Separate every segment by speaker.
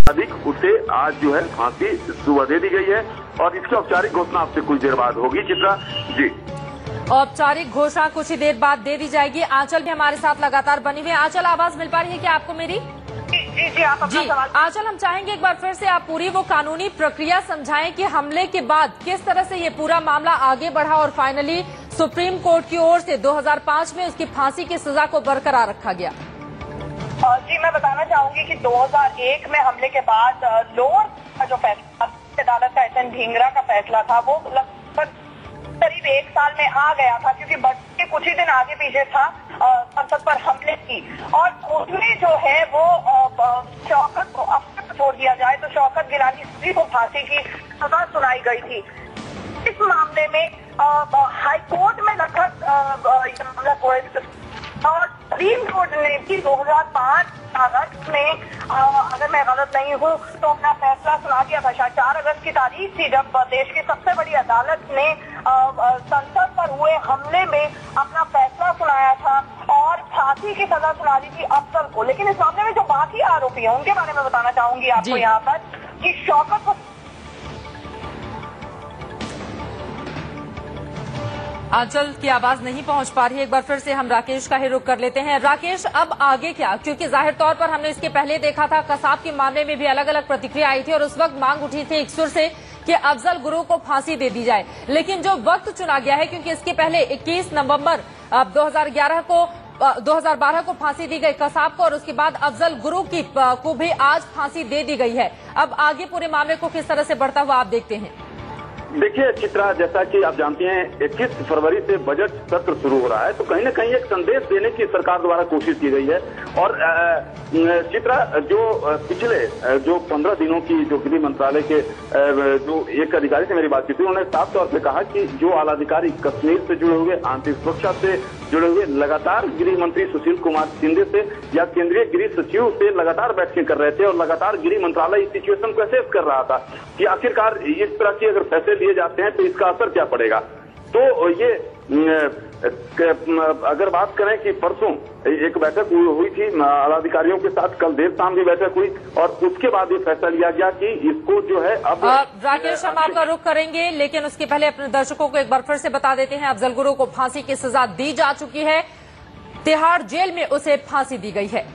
Speaker 1: अधिक उसे आज जो है फांसी सुबह दे दी गई है और इसकी औपचारिक घोषणा आपसे कुछ देर बाद होगी। चित्रा जी,
Speaker 2: औपचारिक घोषणा कुछ ही देर बाद दे दी जाएगी। आंचल भी हमारे साथ लगातार बनी हुई है। आंचल, आवाज मिल पा रही है क्या आपको मेरी?
Speaker 3: जी, आप अपना सवाल।
Speaker 2: आंचल, हम चाहेंगे एक बार फिर से आप पूरी वो कानूनी प्रक्रिया समझाएं कि हमले के बाद किस तरह से ये पूरा मामला आगे बढ़ा और फाइनली सुप्रीम कोर्ट की ओर से 2005 में उसकी फांसी की सजा को बरकरार रखा गया।
Speaker 3: जी, मैं बताना चाहूंगी कि 2001 में हमले के बाद लोअर का जो फैसला अदालत का एसएन ढींगरा का फैसला था वो लगभग करीब 1 साल में आ गया था, क्योंकि बट के कुछ ही दिन आगे पीछे था संसद पर हमले की। और उसमें जो है वो शौकत को अब छोड़ दिया जाए तो शौकत गिलानी को फांसी की सजा सुनाई गई थी। इस मामले में हाईकोर्ट में लगभग और सुप्रीम कोर्ट ने भी 2005 अगस्त में, अगर मैं गलत नहीं हूँ तो अपना फैसला सुना दिया था। शायद 4 अगस्त की तारीख थी जब देश की सबसे बड़ी अदालत ने संसद पर हुए हमले में अपना फैसला सुनाया था और फांसी की सजा सुना दी थी अफसर को। लेकिन इस मामले में जो बाकी आरोपी हैं उनके बारे में बताना चाहूंगी आपको यहाँ पर कि शौकत को।
Speaker 2: आंचल की आवाज नहीं पहुंच पा रही है। एक बार फिर से हम राकेश का ही रुख कर लेते हैं। राकेश, अब आगे क्या? क्योंकि जाहिर तौर पर हमने इसके पहले देखा था कसाब के मामले में भी अलग अलग प्रतिक्रिया आई थी और उस वक्त मांग उठी थी एक सुर से कि अफजल गुरु को फांसी दे दी जाए। लेकिन जो वक्त चुना गया है, क्योंकि इसके पहले 21 नवंबर 2012 को फांसी दी गई कसाब को और उसके बाद अफजल गुरु को भी आज फांसी दे दी गई है। अब आगे पूरे मामले को किस तरह से बढ़ता हुआ आप देखते हैं?
Speaker 1: देखिए चित्रा, जैसा कि आप जानती हैं 21 फरवरी से बजट सत्र शुरू हो रहा है, तो कहीं न कहीं एक संदेश देने की सरकार द्वारा कोशिश की गई है। और चित्रा, जो पिछले जो 15 दिनों की जो गृह मंत्रालय के जो एक अधिकारी से मेरी बातचीत हुई, उन्होंने साफ तौर पे कहा कि जो आला अधिकारी कश्मीर से जुड़े हुए, आंतरिक सुरक्षा से जुड़े हुए, लगातार गृह मंत्री सुशील कुमार शिंदे से या केंद्रीय गृह सचिव से लगातार बैठकें कर रहे थे और लगातार गृह मंत्रालय इस सिचुएशन को असेस कर रहा था कि आखिरकार इस तरह की अगर फैसले लिए जाते हैं तो इसका असर क्या पड़ेगा। तो ये अगर बात करें कि परसों एक बैठक हुई थी आला अधिकारियों के साथ, कल देर शाम भी बैठक हुई और उसके बाद ये फैसला लिया गया कि इसको जो है अब
Speaker 2: राकेश, हम आपका रुख करेंगे, लेकिन उसके पहले अपने दर्शकों को एक बार फिर से बता देते हैं अफजल गुरु को फांसी की सजा दी जा चुकी है। तिहाड़ जेल में उसे फांसी दी गई है।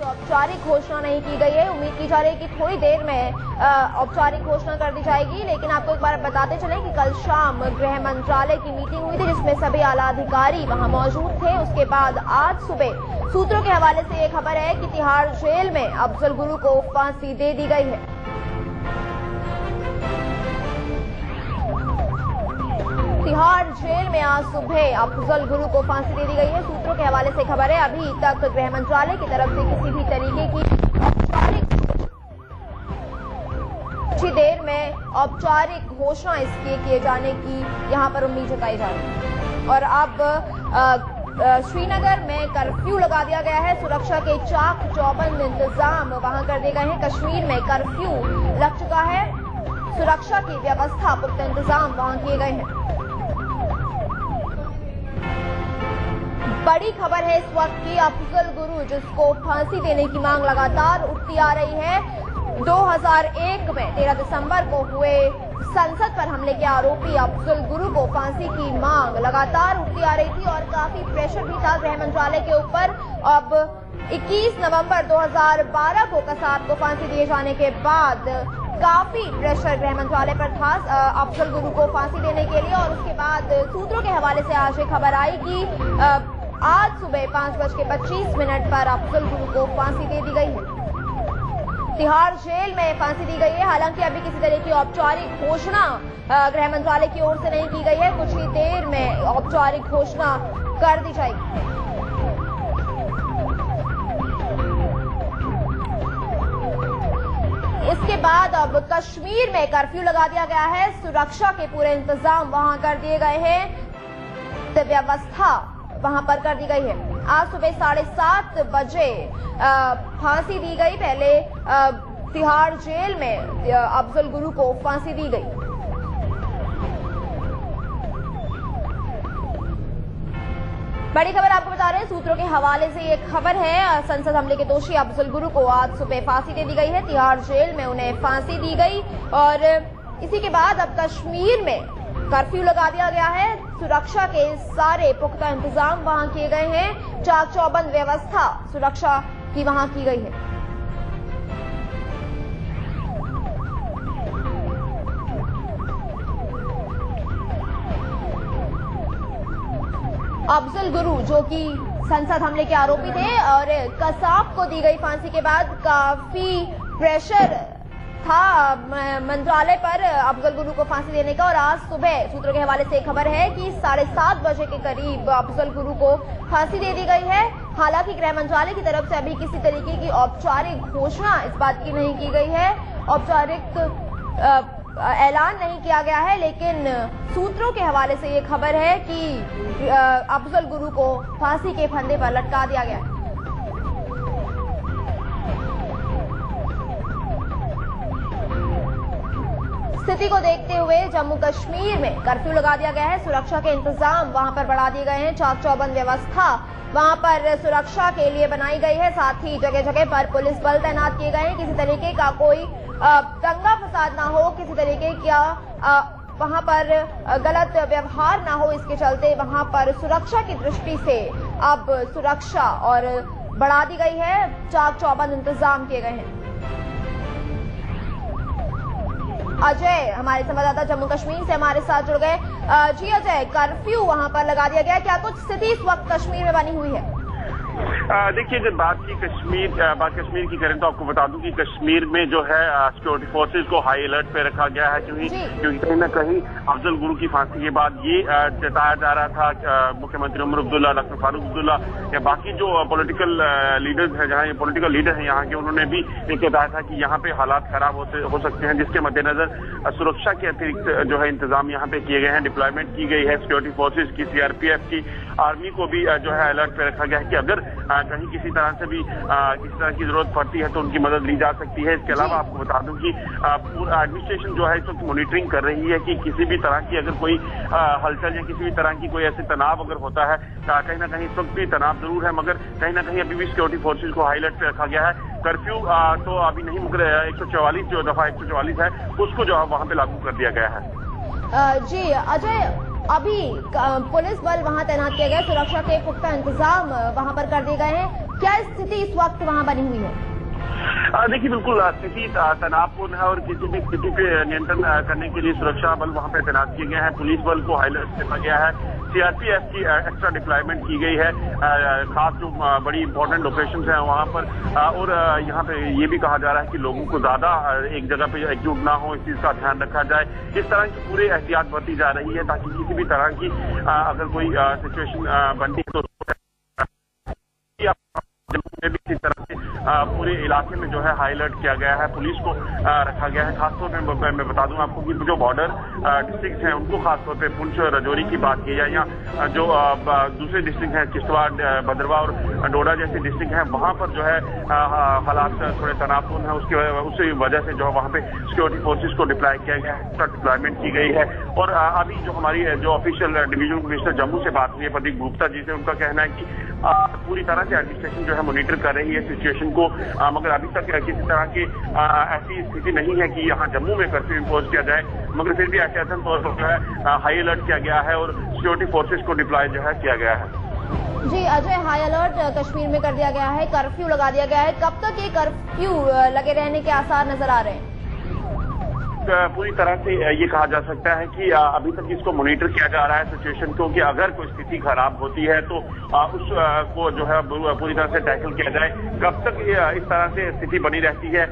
Speaker 4: औपचारिक घोषणा नहीं की गई है। उम्मीद की जा रही है कि थोड़ी देर में औपचारिक घोषणा कर दी जाएगी। लेकिन आपको एक बार बताते चलें कि कल शाम गृह मंत्रालय की मीटिंग हुई थी जिसमें सभी आला अधिकारी वहां मौजूद थे। उसके बाद आज सुबह सूत्रों के हवाले से ये खबर है कि तिहाड़ जेल में अफजल गुरु को फांसी दे दी गई है। तिहाड़ जेल में आज सुबह अफजल गुरु को फांसी दे दी गई है। सूत्रों के हवाले से खबर है अभी तक गृह मंत्रालय की तरफ से किसी भी तरीके की औपचारिक कुछ ही देर में औपचारिक घोषणा इसके किए जाने की यहां पर उम्मीद जताई जा रही है। और अब श्रीनगर में कर्फ्यू लगा दिया गया है। सुरक्षा के चाक चौबंद इंतजाम वहां कर दिए गए हैं। कश्मीर में कर्फ्यू लग चुका है। सुरक्षा की व्यवस्था, पुख्ता इंतजाम वहां किए गए हैं। बड़ी खबर है इस वक्त की अफजल गुरु जिसको फांसी देने की मांग लगातार उठती आ रही है। 2001 में 13 दिसंबर को हुए संसद पर हमले के आरोपी अफजल गुरु को फांसी की मांग लगातार उठती आ रही थी और काफी प्रेशर भी था गृह मंत्रालय के ऊपर। अब 21 नवंबर 2012 को कसाब को फांसी दिए जाने के बाद काफी प्रेशर गृह मंत्रालय पर था अफजल गुरु को फांसी देने के लिए। और उसके बाद सूत्रों के हवाले से आज ये खबर आई कि आज सुबह 5:25 पर अफजल गुरु को फांसी दे दी गई है। तिहाड़ जेल में फांसी दी गई है। हालांकि अभी किसी तरह की औपचारिक घोषणा गृह मंत्रालय की ओर से नहीं की गई है। कुछ ही देर में औपचारिक घोषणा कर दी जाएगी। इसके बाद अब कश्मीर में कर्फ्यू लगा दिया गया है। सुरक्षा के पूरे इंतजाम वहां कर दिए गए हैं। व्यवस्था वहां पर कर दी गई है। आज सुबह 7:30 बजे फांसी दी गई। पहले तिहाड़ जेल में अफजल गुरु को फांसी दी गई। बड़ी खबर आपको बता रहे हैं, सूत्रों के हवाले से ये खबर है। संसद हमले के दोषी अफजल गुरु को आज सुबह फांसी दे दी गई है। तिहाड़ जेल में उन्हें फांसी दी गई और इसी के बाद अब कश्मीर में कर्फ्यू लगा दिया गया है। सुरक्षा के सारे पुख्ता इंतजाम वहां किए गए हैं। चाक चौबंद व्यवस्था सुरक्षा की वहां की गई है। अफजल गुरु जो कि संसद हमले के आरोपी थे और कसाब को दी गई फांसी के बाद काफी प्रेशर था मंत्रालय पर अफजल गुरु को फांसी देने का। और आज सुबह सूत्रों के हवाले से खबर है कि 7:30 बजे के करीब अफजल गुरु को फांसी दे दी गई है। हालांकि गृह मंत्रालय की तरफ से अभी किसी तरीके की औपचारिक घोषणा इस बात की नहीं की गई है, औपचारिक ऐलान नहीं किया गया है, लेकिन सूत्रों के हवाले से ये खबर है कि अफजल गुरु को फांसी के फंदे पर लटका दिया गया है। स्थिति को देखते हुए जम्मू कश्मीर में कर्फ्यू लगा दिया गया है। सुरक्षा के इंतजाम वहां पर बढ़ा दिए गए हैं। चाक चौबंद व्यवस्था वहां पर सुरक्षा के लिए बनाई गई है। साथ ही जगह जगह पर पुलिस बल तैनात किए गए हैं। किसी तरीके का कोई दंगा फसाद ना हो, किसी तरीके का वहां पर गलत व्यवहार ना हो, इसके चलते वहां पर सुरक्षा की दृष्टि से अब सुरक्षा और बढ़ा दी गई है। चाक चौबंद इंतजाम किए गए हैं। अजय हमारे संवाददाता जम्मू कश्मीर से हमारे साथ जुड़ गए। जी अजय, कर्फ्यू वहां पर लगा दिया गया, क्या कुछ स्थिति इस वक्त कश्मीर में बनी हुई है?
Speaker 5: देखिए, अगर बात कश्मीर की करें तो आपको बता दूं कि कश्मीर में जो है सिक्योरिटी फोर्सेज को हाई अलर्ट पे रखा गया है, क्योंकि कहीं न कहीं अफजल गुरु की फांसी के बाद ये जताया जा रहा था मुख्यमंत्री उमर अब्दुल्ला, डॉक्टर फारूक अब्दुल्ला या बाकी जो पॉलिटिकल लीडर्स हैं, जहाँ पॉलिटिकल लीडर हैं यहाँ के, उन्होंने भी एक बताया था कि यहाँ पे हालात खराब हो सकते हैं, जिसके मद्देनजर सुरक्षा के अतिरिक्त जो है इंतजाम यहाँ पे किए गए हैं, डिप्लॉयमेंट की गई है सिक्योरिटी फोर्सेज की, सीआरपीएफ की, आर्मी को भी जो है अलर्ट पे रखा गया है कि अगर कहीं किसी तरह से भी किसी तरह की जरूरत पड़ती है तो उनकी मदद ली जा सकती है। इसके अलावा आपको बता दूं कि पूरा एडमिनिस्ट्रेशन जो है इस वक्त मॉनिटरिंग कर रही है कि किसी भी तरह की अगर कोई हलचल या किसी भी तरह की कोई ऐसे तनाव अगर होता है, कहीं ना कहीं इस वक्त भी तनाव जरूर है, मगर कहीं ना कहीं अभी भी सिक्योरिटी फोर्सेज को हाई अलर्ट पे रखा गया है। कर्फ्यू तो अभी नहीं, मगर 144 जो दफा 144 है उसको जो है वहां पे लागू कर दिया गया है।
Speaker 4: जी अजय, अभी पुलिस बल वहां तैनात किया गया, सुरक्षा के पुख्ता इंतजाम वहां पर कर दिए गए हैं। क्या स्थिति इस वक्त वहां बनी हुई है?
Speaker 5: देखिए, बिल्कुल स्थिति तनावपूर्ण है और किसी भी स्थिति पे नियंत्रण करने के लिए सुरक्षा बल वहां पे तैनात किए गए हैं। पुलिस बल को हाई अलर्ट रखा गया है। सीआरपीएफ की एक्स्ट्रा डिप्लॉयमेंट की गई है, खास जो बड़ी इंपॉर्टेंट लोकेशंस हैं वहां पर। और यहाँ पे ये भी कहा जा रहा है कि लोगों को ज्यादा एक जगह पे एकजुट ना हो, इस चीज का ध्यान रखा जाए। इस तरह की पूरी एहतियात बरती जा रही है ताकि किसी भी तरह की अगर कोई सिचुएशन बनती है तो इसी तरह से पूरे इलाके में जो है हाई अलर्ट किया गया है, पुलिस को रखा गया है। खासतौर पे मैं बता दूं आपको कि जो बॉर्डर डिस्ट्रिक्ट हैं उनको खासतौर पे पुंछ और राजौरी की बात की जाए या जो दूसरे डिस्ट्रिक्ट हैं किश्तवाड़, भद्रवाह और डोडा जैसे डिस्ट्रिक्ट हैं, वहां पर जो है हालात थोड़े तनावपूर्ण है। उसी वजह से जो है वहां पे सिक्योरिटी फोर्सेज को डिप्लॉय किया गया है, एक्स्ट्रा डिप्लॉयमेंट की गई है। और अभी जो हमारी जो ऑफिशियल डिवीजन कमिश्नर जम्मू से बात हुई है प्रदीप गुप्ता जी से, उनका कहना है कि पूरी तरह से एडमिनिस्ट्रेशन जो है मॉनिटर कर रही है सिचुएशन को, मगर अभी तक किसी तरह की ऐसी स्थिति नहीं है कि यहाँ जम्मू में कर्फ्यू इम्पोज किया जाए, मगर फिर भी एहतियातन तौर पर जो है हाई अलर्ट किया गया है और सिक्योरिटी फोर्सेज को डिप्लॉय जो है किया गया है।
Speaker 4: जी अजय, हाई अलर्ट कश्मीर में कर दिया गया है, कर्फ्यू लगा दिया गया है। कब तक ये कर्फ्यू लगे रहने के आसार नजर आ रहे हैं?
Speaker 5: पूरी तरह से ये कहा जा सकता है कि अभी तक इसको मॉनिटर किया जा रहा है सिचुएशन को, कि अगर कोई स्थिति खराब होती है तो उसको जो है पूरी तरह से टैकल किया जाए। कब तक इस तरह से स्थिति बनी रहती है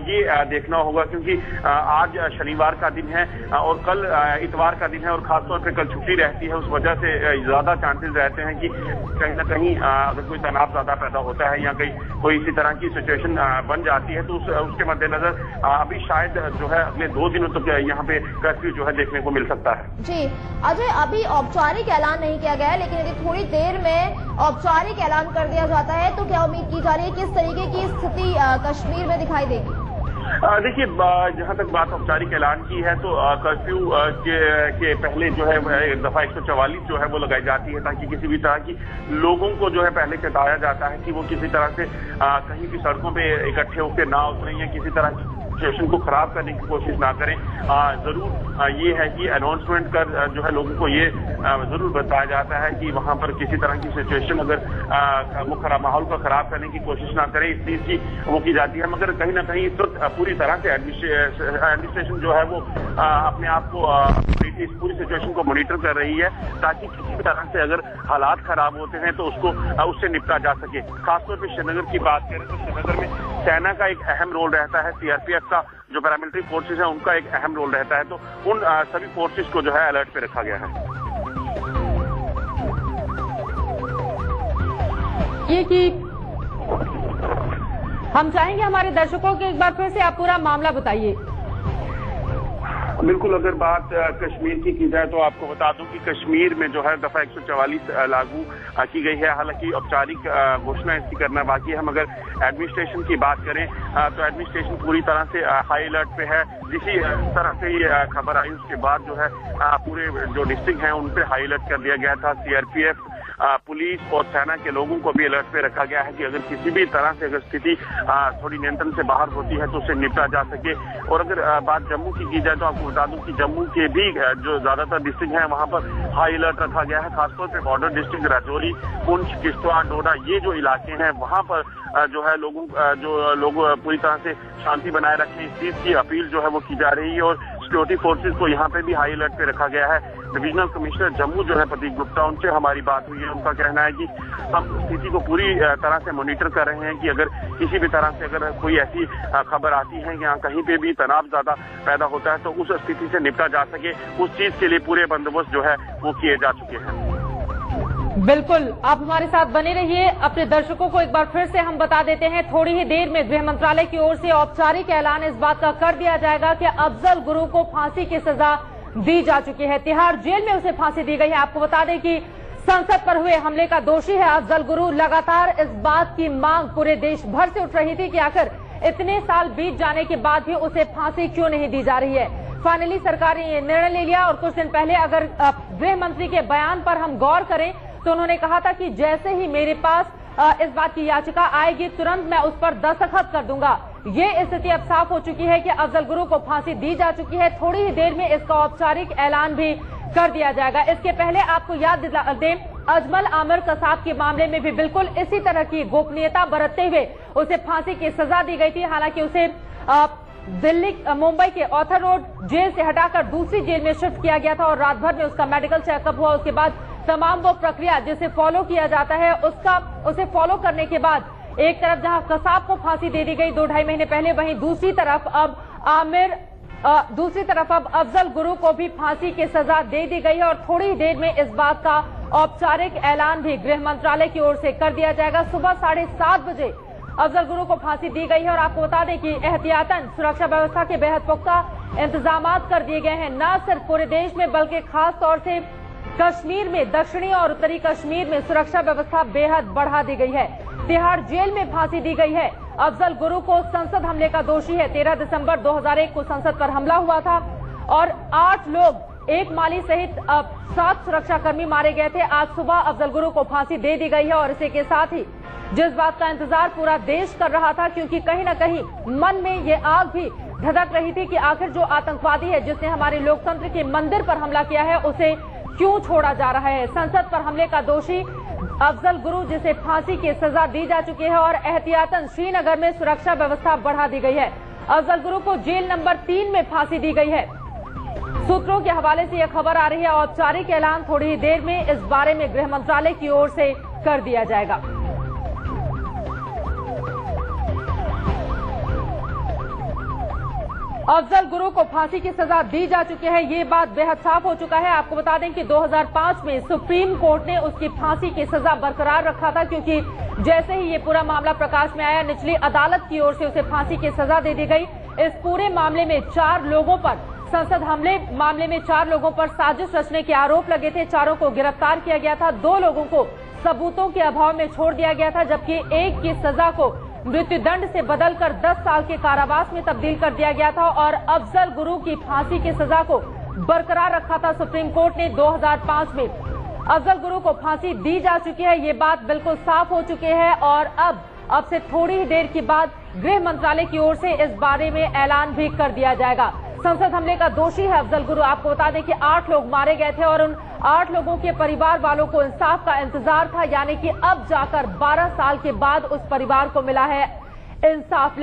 Speaker 5: ये देखना होगा, क्योंकि आज शनिवार का दिन है और कल इतवार का दिन है और खासतौर पर कल छुट्टी रहती है। उस वजह से ज्यादा चांसेस रहते हैं कि कहीं ना कहीं अगर कोई तनाव ज्यादा पैदा होता है या कहीं कोई इसी तरह की सिचुएशन बन जाती है तो उसके मद्देनजर अभी शायद जो है अगले 2 दिनों तक यहाँ पे कर्फ्यू जो है देखने को मिल सकता है।
Speaker 4: जी अजय, अभी औपचारिक ऐलान नहीं किया गया है, लेकिन यदि थोड़ी देर में औपचारिक ऐलान कर दिया जाता है तो क्या उम्मीद की जा रही है किस तरीके की स्थिति कश्मीर में दिखाई देगी?
Speaker 5: देखिए, जहां तक बात औपचारिक ऐलान की है तो कर्फ्यू के पहले जो है एक दफा 144 जो है वो लगाई जाती है, ताकि किसी भी तरह की लोगों को जो है पहले चेताया जाता है कि वो किसी तरह से कहीं भी सड़कों पे इकट्ठे होकर ना उतरें या किसी तरह की सिचुएशन को खराब करने की कोशिश ना करें। जरूर ये है कि अनाउंसमेंट कर जो है लोगों को ये जरूर बताया जाता है कि वहां पर किसी तरह की सिचुएशन अगर वो खराब माहौल को खराब करने की कोशिश ना करें, इस चीज की वो की जाती है। मगर कहीं ना कहीं इस वक्त पूरी तरह से एडमिनिस्ट्रेशन जो है वो अपने आप को इस पूरी सिचुएशन को मॉनिटर कर रही है, ताकि किसी भी तरह से अगर हालात खराब होते हैं तो उससे निपटा जा सके। खासतौर पर श्रीनगर की बात करें तो श्रीनगर में सेना का एक अहम रोल रहता है, सीआरपीएफ का जो पैरामिलिट्री फोर्सेस है उनका एक अहम रोल रहता है, तो उन सभी फोर्सेस को जो है अलर्ट पे रखा गया है।
Speaker 2: ये कि हम चाहेंगे हमारे दर्शकों को एक बार फिर से आप पूरा मामला बताइए।
Speaker 5: बिल्कुल, अगर बात कश्मीर की जाए तो आपको बता दूं कि कश्मीर में जो है दफा 144 लागू की गई है। हालांकि औपचारिक घोषणा इसकी करना बाकी है, मगर एडमिनिस्ट्रेशन की बात करें तो एडमिनिस्ट्रेशन पूरी तरह से हाई अलर्ट पे है। जिसी तरह से ये खबर आई उसके बाद जो है पूरे जो डिस्ट्रिक्ट हैं उन पे हाई अलर्ट कर दिया गया था। सीआरपीएफ, पुलिस और सेना के लोगों को भी अलर्ट पे रखा गया है कि अगर किसी भी तरह से अगर स्थिति थोड़ी नियंत्रण से बाहर होती है तो उसे निपटा जा सके। और अगर बात जम्मू की जाए तो आपको बता दूं कि जम्मू के भी जो ज्यादातर डिस्ट्रिक्ट हैं वहां पर हाई अलर्ट रखा गया है। खासतौर पर बॉर्डर डिस्ट्रिक्ट राजौरी, पुंछ, किश्तवाड़, डोडा, ये जो इलाके हैं वहां पर जो है लोग पूरी तरह से शांति बनाए रखें, इस चीज की अपील जो है वो की जा रही है। और सिक्योरिटी फोर्सेस को यहाँ पे भी हाई अलर्ट पे रखा गया है। डिविजनल कमिश्नर जम्मू जो है प्रतीक गुप्ता, उनसे हमारी बात हुई है। उनका कहना है कि हम स्थिति को पूरी तरह से मॉनिटर कर रहे हैं कि अगर किसी भी तरह से अगर कोई ऐसी खबर आती है कि यहाँ कहीं पे भी तनाव ज्यादा पैदा होता है तो उस स्थिति से निपटा जा सके, उस चीज के लिए पूरे बंदोबस्त जो है वो किए जा चुके हैं।
Speaker 2: बिल्कुल, आप हमारे साथ बने रहिए। अपने दर्शकों को एक बार फिर से हम बता देते हैं, थोड़ी ही देर में गृह मंत्रालय की ओर से औपचारिक ऐलान इस बात का कर दिया जाएगा कि अफजल गुरु को फांसी की सजा दी जा चुकी है। तिहाड़ जेल में उसे फांसी दी गई है। आपको बता दें कि संसद पर हुए हमले का दोषी है अफजल गुरु। लगातार इस बात की मांग पूरे देश भर से उठ रही थी कि आखिर इतने साल बीत जाने के बाद भी उसे फांसी क्यों नहीं दी जा रही है। फाइनली सरकार ने ये निर्णय ले लिया। और कुछ दिन पहले अगर गृह मंत्री के बयान पर हम गौर करें तो उन्होंने कहा था कि जैसे ही मेरे पास इस बात की याचिका आएगी तुरंत मैं उस पर दस्तखत कर दूंगा। ये स्थिति अब साफ हो चुकी है कि अफजल गुरु को फांसी दी जा चुकी है। थोड़ी ही देर में इसका औपचारिक ऐलान भी कर दिया जाएगा। इसके पहले आपको याद दिला दें, अजमल आमिर कसाब के मामले में भी बिल्कुल इसी तरह की गोपनीयता बरतते हुए उसे फांसी की सजा दी गई थी। हालांकि उसे मुंबई के ऑथर रोड जेल से हटाकर दूसरी जेल में शिफ्ट किया गया था और रात भर में उसका मेडिकल चेकअप हुआ। उसके बाद तमाम वो प्रक्रिया जिसे फॉलो किया जाता है उसे फॉलो करने के बाद एक तरफ जहां कसाब को फांसी दे दी गई 2-2.5 महीने पहले, वहीं दूसरी तरफ अब अफजल गुरु को भी फांसी की सजा दे दी गई है। और थोड़ी देर में इस बात का औपचारिक ऐलान भी गृह मंत्रालय की ओर से कर दिया जाएगा। सुबह 7:30 बजे अफजल गुरु को फांसी दी गई है। और आपको बता दें कि एहतियातन सुरक्षा व्यवस्था के बेहद पुख्ता इंतजाम कर दिए गए हैं, न सिर्फ पूरे देश में बल्कि खास तौर से कश्मीर में, दक्षिणी और उत्तरी कश्मीर में सुरक्षा व्यवस्था बेहद बढ़ा दी गई है। तिहाड़ जेल में फांसी दी गई है। अफजल गुरु को संसद हमले का दोषी है। 13 दिसंबर 2001 को संसद पर हमला हुआ था और 8 लोग, एक माली सहित 7 सुरक्षाकर्मी मारे गए थे। आज सुबह अफजल गुरु को फांसी दे दी गई है। और इसी के साथ ही जिस बात का इंतजार पूरा देश कर रहा था, क्योंकि कहीं न कहीं मन में ये आग भी धधक रही थी कि आखिर जो आतंकवादी है जिसने हमारे लोकतंत्र के मंदिर पर हमला किया है उसे क्यों छोड़ा जा रहा है। संसद पर हमले का दोषी अफजल गुरु, जिसे फांसी की सजा दी जा चुकी है और एहतियातन श्रीनगर में सुरक्षा व्यवस्था बढ़ा दी गई है। अफजल गुरु को जेल नंबर 3 में फांसी दी गई है। सूत्रों के हवाले से यह खबर आ रही है। औपचारिक ऐलान थोड़ी ही देर में इस बारे में गृह मंत्रालय की ओर से कर दिया जाएगा। अफजल गुरु को फांसी की सजा दी जा चुकी है, ये बात बेहद साफ हो चुका है। आपको बता दें कि 2005 में सुप्रीम कोर्ट ने उसकी फांसी की सजा बरकरार रखा था, क्योंकि जैसे ही ये पूरा मामला प्रकाश में आया निचली अदालत की ओर से उसे फांसी की सजा दे दी गई। इस पूरे मामले में 4 लोगों पर, संसद हमले मामले में 4 लोगों पर साजिश रचने के आरोप लगे थे। 4 को गिरफ्तार किया गया था। 2 लोगों को सबूतों के अभाव में छोड़ दिया गया था, जबकि एक की सजा को मृत्युदंड से बदलकर 10 साल के कारावास में तब्दील कर दिया गया था और अफजल गुरु की फांसी की सजा को बरकरार रखा था सुप्रीम कोर्ट ने 2005 में। अफजल गुरु को फांसी दी जा चुकी है, ये बात बिल्कुल साफ हो चुकी है और अब से थोड़ी ही देर के बाद गृह मंत्रालय की ओर से इस बारे में ऐलान भी कर दिया जाएगा। संसद हमले का दोषी है अफजल गुरु। आपको बता दें कि 8 लोग मारे गए थे और उन 8 लोगों के परिवार वालों को इंसाफ का इंतजार था, यानी कि अब जाकर 12 साल के बाद उस परिवार को मिला है इंसाफ।